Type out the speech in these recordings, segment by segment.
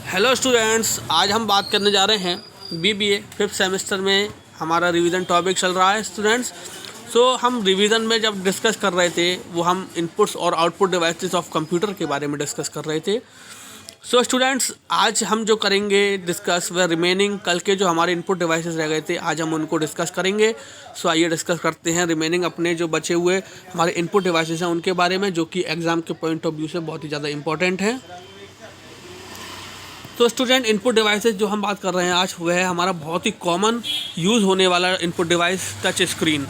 Hello students, आज हम बात करने जा रहे हैं बीबीए फिफ्थ सेमेस्टर में हमारा रिवीजन टॉपिक चल रहा है स्टूडेंट्स। हम रिवीजन में जब डिस्कस कर रहे थे वो हम इनपुट्स और आउटपुट डिवाइसेस ऑफ कंप्यूटर के बारे में डिस्कस कर रहे थे। स्टूडेंट्स, आज हम जो करेंगे डिस्कस वह रिमेनिंग कल के जो हमारे इनपुट डिवाइसेस रह गए थे आज हम उनको डिस्कस करेंगे। आइए डिस्कस करते हैं रिमेनिंग अपने जो बचे हुए हमारे इनपुट डिवाइसेस हैं उनके बारे में, जो कि एग्ज़ाम के पॉइंट ऑफ व्यू से बहुत ही ज़्यादा इंपॉर्टेंट है। तो स्टूडेंट, इनपुट डिवाइसेस जो हम बात कर रहे हैं आज वह है हमारा बहुत ही कॉमन यूज़ होने वाला इनपुट डिवाइस टच स्क्रीन।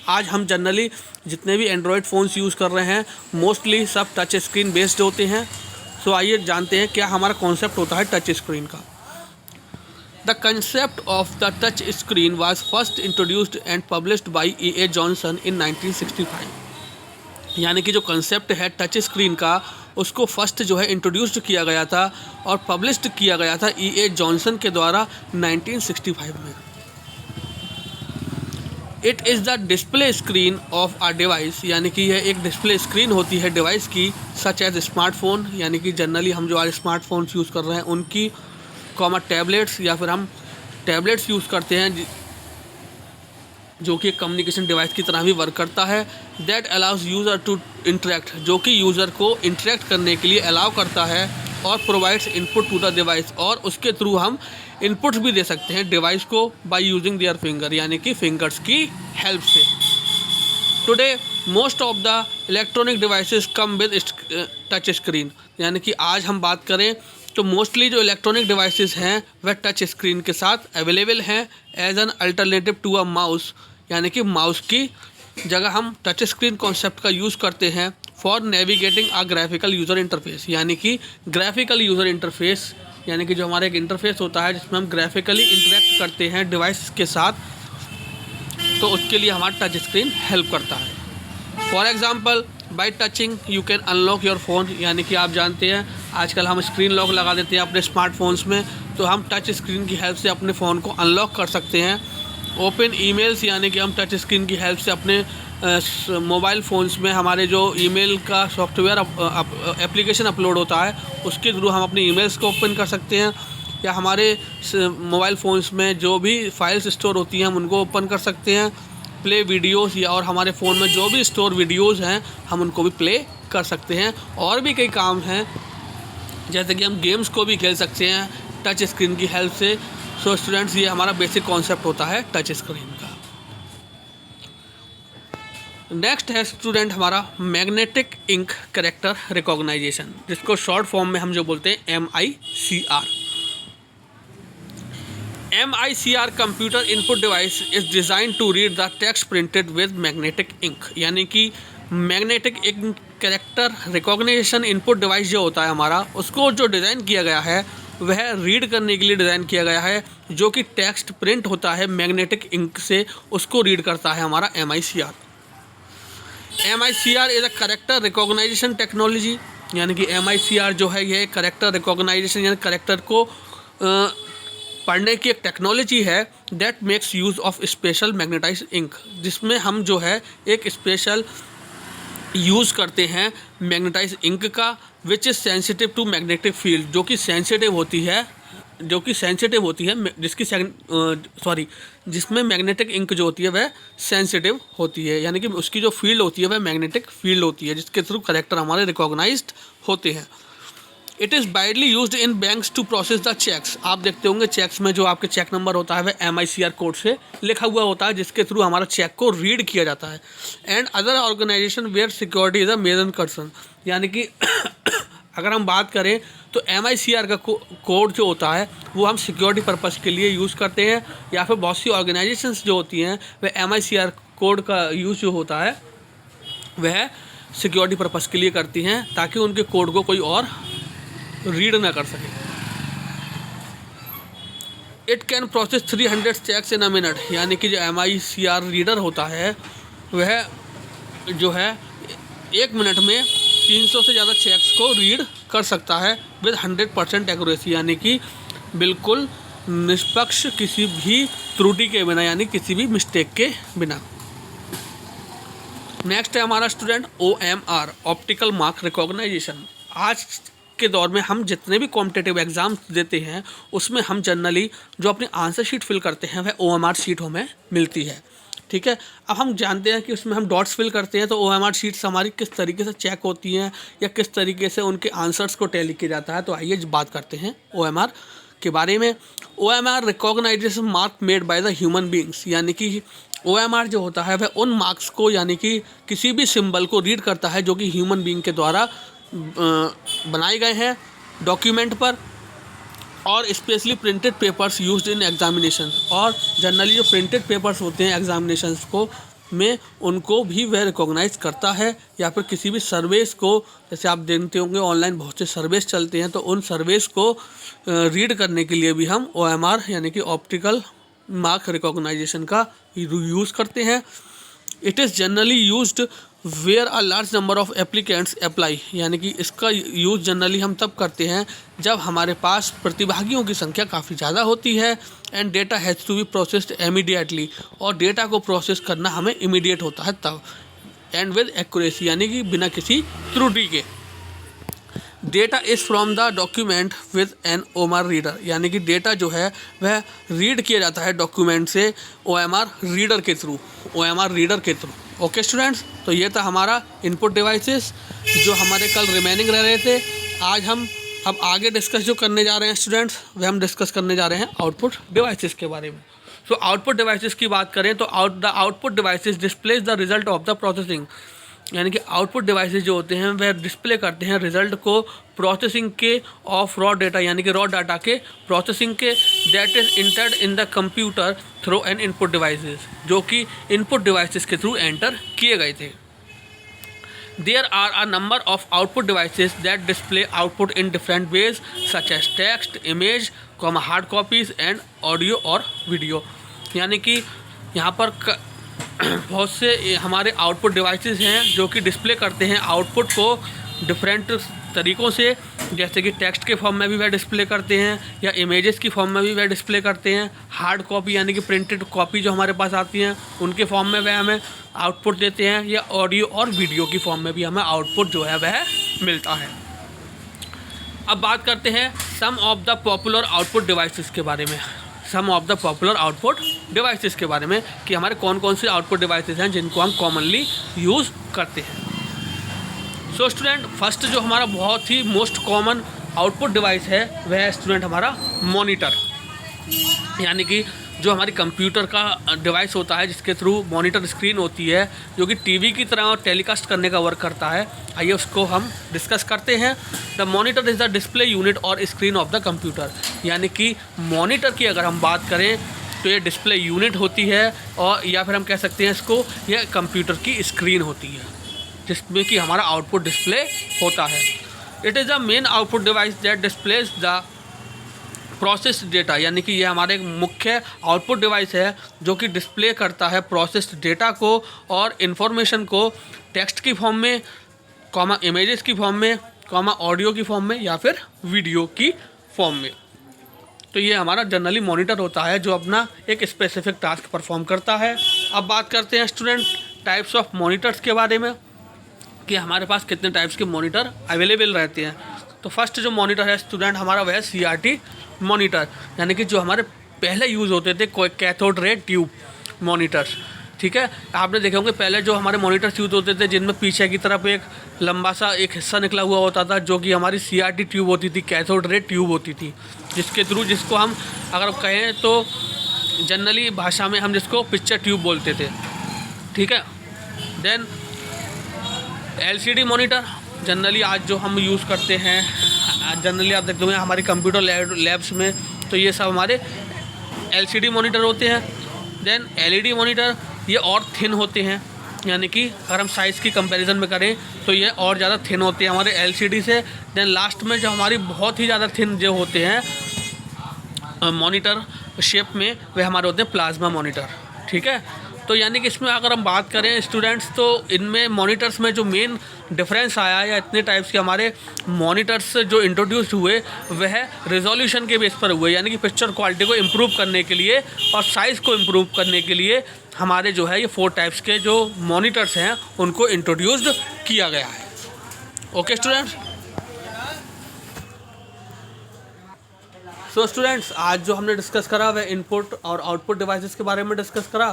आज हम जनरली जितने भी एंड्रॉयड फ़ोन्स यूज़ कर रहे हैं मोस्टली सब टच स्क्रीन बेस्ड होते हैं। आइए जानते हैं क्या हमारा कॉन्सेप्ट होता है टच स्क्रीन का। The concept of the touch screen was first introduced and published by E.A. Johnson in 1965। यानी कि जो कंसेप्ट है टच स्क्रीन का उसको फर्स्ट जो है इंट्रोड्यूस्ड किया गया था और पब्लिश्ड किया गया था E.A. जॉनसन के द्वारा 1965 में। It is the display screen of a device, यानी कि यह एक डिस्प्ले स्क्रीन होती है डिवाइस की, सच एज स्मार्टफोन, यानी कि जनरली हम जो आज स्मार्टफोन्स यूज़ कर रहे हैं उनकी, टैबलेट्स, या फिर हम टैबलेट्स यूज़ करते हैं जो कि एक कम्युनिकेशन डिवाइस की तरह भी वर्क करता है। That allows user to interact, जो कि यूज़र को इंटरेक्ट करने के लिए अलाउ करता है, और provides input to the device, और उसके थ्रू हम इनपुट्स भी दे सकते हैं डिवाइस को बाय यूजिंग देयर फिंगर, यानी कि फिंगर्स की हेल्प से। Today most of the electronic devices come with touch screen, यानी कि आज हम बात करें तो मोस्टली जो इलेक्ट्रॉनिक डिवाइसेस हैं वह टच स्क्रीन के साथ अवेलेबल हैं as an alternative to a mouse, यानी कि माउस की जगह हम टच स्क्रीन कॉन्सेप्ट का यूज़ करते हैं for navigating a graphical user interface, यानी कि ग्राफिकल यूज़र इंटरफेस, यानी कि जो हमारा एक इंटरफेस होता है जिसमें हम ग्राफिकली इंटरेक्ट करते हैं डिवाइस के साथ, तो उसके लिए हमारा टच स्क्रीन हेल्प करता है। For example by touching you can unlock your phone, यानी कि आप जानते हैं आजकल हम स्क्रीन लॉक लगा देते हैं अपने स्मार्टफोन्स में, तो हम टच स्क्रीन की हेल्प से अपने फ़ोन को अनलॉक कर सकते हैं। ओपन ईमेल्स, यानी कि हम टच स्क्रीन की हेल्प से अपने मोबाइल फ़ोन्स में हमारे जो ईमेल का सॉफ्टवेयर एप्लीकेशन अपलोड होता है उसके थ्रू हम अपने ईमेल्स को ओपन कर सकते हैं, या हमारे मोबाइल फ़ोन्स में जो भी फाइल्स स्टोर होती हैं हम उनको ओपन कर सकते हैं। प्ले वीडियोस, या और हमारे फ़ोन में जो भी स्टोर वीडियोस हैं हम उनको भी प्ले कर सकते हैं। और भी कई काम हैं जैसे कि हम गेम्स को भी खेल सकते हैं टच स्क्रीन की हेल्प से। स्टूडेंट्स, ये हमारा बेसिक कॉन्सेप्ट होता है टच स्क्रीन का। नेक्स्ट है स्टूडेंट हमारा मैग्नेटिक इंक कैरेक्टर रिकॉग्नाइजेशन, जिसको शॉर्ट फॉर्म में हम जो बोलते हैं MICR। MICR computer input device is designed to read the text printed with magnetic ink, यानी कि magnetic ink character recognition input device जो होता है हमारा, उसको जो डिज़ाइन किया गया है वह रीड करने के लिए डिज़ाइन किया गया है, जो कि टेक्स्ट प्रिंट होता है मैग्नेटिक इंक से, उसको रीड करता है हमारा MICR। MICR is a character recognisation technology, यानी कि MICR जो है यह करेक्टर रिकॉग्नाइजेशन यानी करेक्टर को पढ़ने की एक टेक्नोलॉजी है that makes use of special magnetise ink, जिसमें हम जो है एक स्पेशल यूज़ करते हैं मैग्नेटाइज इंक का, which is sensitive to magnetic field, जो कि सेंसिटिव होती है जिसमें मैग्नेटिक इंक जो होती है वह सेंसिटिव होती है, यानी कि उसकी जो फील्ड होती है वह मैग्नेटिक फील्ड होती है, जिसके थ्रू करेक्टर हमारे रिकॉग्नाइज्ड होते हैं। It is widely used in banks to process the cheques. आप देखते होंगे चेक्स में जो आपके चेक नंबर होता है वह MICR कोड से लिखा हुआ होता है, जिसके थ्रू हमारा चेक को रीड किया जाता है। And other organisation where security is a major concern, यानी कि अगर हम बात करें तो MICR का कोड जो होता है वो हम सिक्योरिटी पर्पज़ के लिए यूज़ करते हैं, या फिर बहुत सी ऑर्गेनाइजेशंस जो होती हैं वह MICR कोड का यूज़ जो होता है वह सिक्योरिटी पर्पज़ के लिए करती हैं ताकि उनके कोड को कोई और रीड ना कर सके। It can process 300 checks in a minute, यानी कि जो MICR रीडर होता है वह जो है 1 मिनट में 300 से ज़्यादा चेक्स को रीड कर सकता है विद 100% एक्यूरेसी, यानी कि बिल्कुल निष्पक्ष, किसी भी त्रुटि के बिना, यानी किसी भी मिस्टेक के बिना। नेक्स्ट है हमारा student OMR optical mark recognisation. आज के दौर में हम जितने भी कॉम्पिटिटिव एग्ज़ाम देते हैं उसमें हम जनरली जो अपनी आंसर शीट फिल करते हैं वह OMR शीट हमें मिलती है। ठीक है, अब हम जानते हैं कि उसमें हम डॉट्स फिल करते हैं तो OMR शीट्स हमारी किस तरीके से चेक होती हैं या किस तरीके से उनके आंसर्स को टैली किया जाता है। तो आइए बात करते हैं OMR के बारे में। OMR recognisation mark made by the human beings, यानी कि OMR जो होता है वह उन मार्क्स को यानी कि किसी भी सिंबल को रीड करता है जो कि ह्यूमन बींग के द्वारा बनाए गए हैं डॉक्यूमेंट पर, और specially printed papers used in examination. और जनरली जो प्रिंटेड पेपर्स होते हैं एग्जामिनेशंस को में उनको भी वह रिकॉग्नाइज करता है, या फिर किसी भी सर्वेस को, जैसे आप देखते होंगे ऑनलाइन बहुत से सर्वेस चलते हैं तो उन सर्वेस को रीड करने के लिए भी हम OMR यानी कि ऑप्टिकल मार्क रिकॉग्नाइजेशन का यूज़ करते हैं। It is generally used where a large number of applicants apply, यानी कि इसका यूज़ जनरली हम तब करते हैं जब हमारे पास प्रतिभागियों की संख्या काफ़ी ज़्यादा होती है। And data has to be processed immediately, और डेटा को प्रोसेस करना हमें इमीडिएट होता है तब। एंड विद एक्यूरेसी, यानी कि बिना किसी त्रुटि के। Data is from the document with an OMR reader, यानी कि डेटा जो है वह रीड किया जाता है डॉक्यूमेंट से OMR रीडर के थ्रू, OMR रीडर के थ्रू। ओके स्टूडेंट्स, तो ये था हमारा इनपुट डिवाइसेस जो हमारे कल रिमेनिंग रह रहे थे। आज हम अब आगे डिस्कस जो करने जा रहे हैं स्टूडेंट्स, वह हम डिस्कस करने जा रहे हैं आउटपुट डिवाइसेस के बारे में। सो आउटपुट डिवाइसेस की बात करें तो the output devices displays the result of the processing, यानी कि आउटपुट डिवाइसेस जो होते हैं वह डिस्प्ले करते हैं रिजल्ट को प्रोसेसिंग के ऑफ रॉ डेटा, यानी कि रॉ डाटा के प्रोसेसिंग के, that is entered in the computer through an input devices, जो कि इनपुट डिवाइसेस के थ्रू एंटर किए गए थे। There are a number of output devices that display output in different ways such as text, image, hard copies and audio और video, यानी कि यहाँ पर बहुत से हमारे आउटपुट डिवाइसेस हैं जो कि डिस्प्ले करते हैं आउटपुट को डिफरेंट तरीक़ों से, जैसे कि टेक्स्ट के फॉर्म में भी वह डिस्प्ले करते हैं या इमेजेस की फॉर्म में भी वह डिस्प्ले करते हैं। हार्ड कॉपी यानी कि प्रिंटेड कॉपी जो हमारे पास आती हैं उनके फॉर्म में वह हमें आउटपुट देते हैं, या ऑडियो और वीडियो की फॉर्म में भी हमें आउटपुट जो है वह मिलता है। अब बात करते हैं some of the popular output devices के बारे में, some of the popular output devices के बारे में कि हमारे कौन कौन से आउटपुट डिवाइसेस हैं जिनको हम कॉमनली यूज़ करते हैं। सो स्टूडेंट, फर्स्ट जो हमारा बहुत ही मोस्ट कॉमन आउटपुट डिवाइस है वह है स्टूडेंट हमारा मॉनिटर, यानी कि जो हमारी कंप्यूटर का डिवाइस होता है जिसके थ्रू मॉनिटर स्क्रीन होती है जो कि टीवी की तरह टेलीकास्ट करने का वर्क करता है। आइए उसको हम डिस्कस करते हैं। The monitor is the display unit और स्क्रीन ऑफ द कंप्यूटर, यानी कि मॉनिटर की अगर हम बात करें तो ये डिस्प्ले यूनिट होती है, और या फिर हम कह सकते हैं इसको यह कंप्यूटर की स्क्रीन होती है जिसमें कि हमारा आउटपुट डिस्प्ले होता है। It is the main output device that displays the process data, यानी कि यह हमारे एक मुख्य आउटपुट डिवाइस है जो कि डिस्प्ले करता है प्रोसेस्ड डेटा को और इन्फॉर्मेशन को टेक्स्ट की फॉर्म में, इमेजेस की फॉर्म में, ऑडियो की फॉर्म में या फिर वीडियो की फॉर्म में। तो ये हमारा जनरली मॉनिटर होता है जो अपना एक स्पेसिफिक टास्क परफॉर्म करता है। अब बात करते हैं स्टूडेंट टाइप्स ऑफ मॉनिटर्स के बारे में कि हमारे पास कितने टाइप्स के मॉनिटर अवेलेबल रहते हैं। तो फर्स्ट जो मॉनिटर है स्टूडेंट हमारा वह है CRT मॉनिटर, यानी कि जो हमारे पहले यूज़ होते थे कैथोड रे ट्यूब मॉनिटर्स। ठीक है, आपने देखे होंगे पहले जो हमारे मॉनिटर्स यूज़ होते थे जिनमें पीछे की तरफ एक लंबा सा एक हिस्सा निकला हुआ होता था जो कि हमारी CRT ट्यूब होती थी, कैथोड रे ट्यूब होती थी, जिसके थ्रू जिसको हम अगर कहें तो जनरली भाषा में हम जिसको पिक्चर ट्यूब बोलते थे। ठीक है, देन LCD मॉनिटर जनरली आज जो हम यूज़ करते हैं, जनरली आप देखते होंगे हमारे कंप्यूटर लैब्स में, तो ये सब हमारे LCD मॉनिटर होते हैं। देन LED मॉनिटर ये और थिन होते हैं, यानी कि अगर हम साइज़ की कंपैरिजन में करें तो ये और ज़्यादा थिन होते हैं हमारे LCD से। देन लास्ट में जो हमारी बहुत ही ज़्यादा थिन जो होते हैं मॉनिटर शेप में, वे हमारे होते हैं प्लाज्मा मॉनिटर। ठीक है, तो यानी कि इसमें अगर हम बात करें स्टूडेंट्स तो इनमें मॉनिटर्स में जो मेन डिफरेंस आया या इतने टाइप्स के हमारे मॉनिटर्स जो इंट्रोड्यूस हुए वह रेजोल्यूशन के बेस पर हुए, यानी कि पिक्चर क्वालिटी को इम्प्रूव करने के लिए और साइज़ को इम्प्रूव करने के लिए हमारे जो है ये 4 टाइप्स के जो मॉनिटर्स हैं उनको इंट्रोड्यूस्ड किया गया है। ओके स्टूडेंट्स, सो स्टूडेंट्स, आज जो हमने डिस्कस करा वह इनपुट और आउटपुट डिवाइसेस के बारे में डिस्कस करा।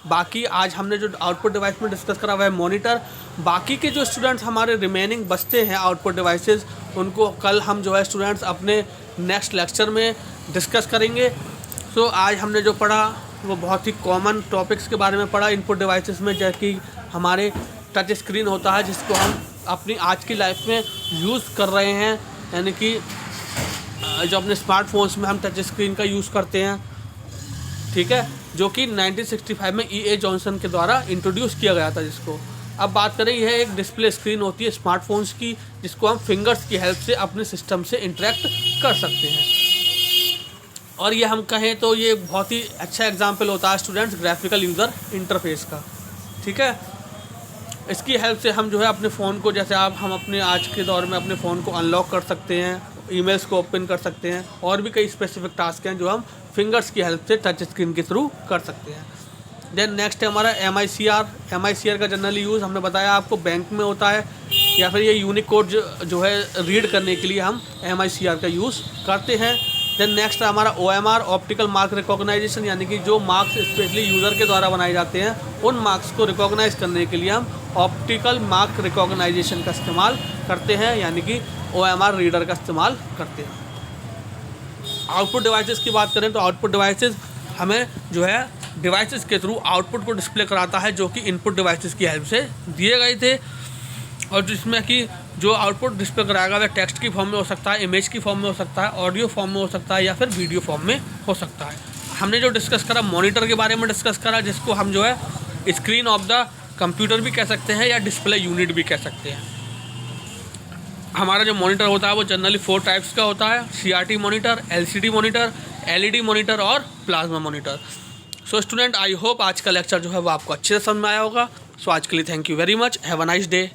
बाकी आज हमने जो आउटपुट डिवाइस में डिस्कस करा वह मॉनिटर। बाकी के जो स्टूडेंट्स हमारे रिमेनिंग बचते हैं आउटपुट डिवाइसेस, उनको कल हम जो है स्टूडेंट्स अपने नेक्स्ट लेक्चर में डिस्कस करेंगे। सो आज हमने जो पढ़ा वो बहुत ही कॉमन टॉपिक्स के बारे में पढ़ा इनपुट डिवाइसेस में, जैसे कि हमारे टच स्क्रीन होता है जिसको हम अपनी आज की लाइफ में यूज़ कर रहे हैं, यानी कि जो अपने स्मार्टफोन्स में हम टच स्क्रीन का यूज़ करते हैं, ठीक है, जो कि 1965 में E.A. जॉनसन के द्वारा इंट्रोड्यूस किया गया था जिसको। अब बात करें, यह एक डिस्प्ले स्क्रीन होती है स्मार्टफोन्स की, जिसको हम फिंगर्स की हेल्प से अपने सिस्टम से इंटरेक्ट कर सकते हैं। और ये हम कहें तो ये बहुत ही अच्छा एग्जाम्पल होता है स्टूडेंट्स ग्राफिकल यूज़र इंटरफेस का, ठीक है। इसकी हेल्प से हम जो है अपने फ़ोन को, जैसे हम अपने आज के दौर में अपने फ़ोन को अनलॉक कर सकते हैं, ईमेल्स को ओपन कर सकते हैं, और भी कई स्पेसिफिक टास्क हैं जो हम फिंगर्स की हेल्प से टच स्क्रीन के थ्रू कर सकते हैं। देन नेक्स्ट है हमारा MICR का जनरली यूज़ हमने बताया आपको बैंक में होता है, या फिर ये यूनिकोड जो है रीड करने के लिए हम MICR का यूज़ करते हैं। देन नेक्स्ट है हमारा OMR, ऑप्टिकल मार्क रिकॉग्नाइजेशन, यानी कि जो मार्क्स स्पेशली यूज़र के द्वारा बनाए जाते हैं उन मार्क्स को रिकॉग्नाइज करने के लिए हम ऑप्टिकल मार्क रिकॉग्नाइजेशन का इस्तेमाल करते हैं, यानी कि OMR रीडर का इस्तेमाल करते हैं। आउटपुट डिवाइसेस की बात करें तो आउटपुट डिवाइसेस हमें जो है डिवाइसेस के थ्रू आउटपुट को डिस्प्ले कराता है, जो कि इनपुट डिवाइसेस की हेल्प से दिए गए थे, और जिसमें कि जो आउटपुट डिस्प्ले कराएगा वह टेक्स्ट की फॉर्म में हो सकता है, इमेज की फॉर्म में हो सकता है, ऑडियो फॉर्म में हो सकता है, या फिर वीडियो फॉर्म में हो सकता है। हमने जो डिस्कस करा मॉनिटर के बारे में डिस्कस करा, जिसको हम जो है स्क्रीन ऑफ द कंप्यूटर भी कह सकते हैं या डिस्प्ले यूनिट भी कह सकते हैं। हमारा जो मॉनिटर होता है वो जनरली 4 टाइप्स का होता है: CRT monitor, LCD monitor, LED monitor और plasma monitor. So student, I hope आज का लेक्चर जो है वो आपको अच्छे से समझ में आया होगा। सो आज के लिए thank you very much, have a nice day.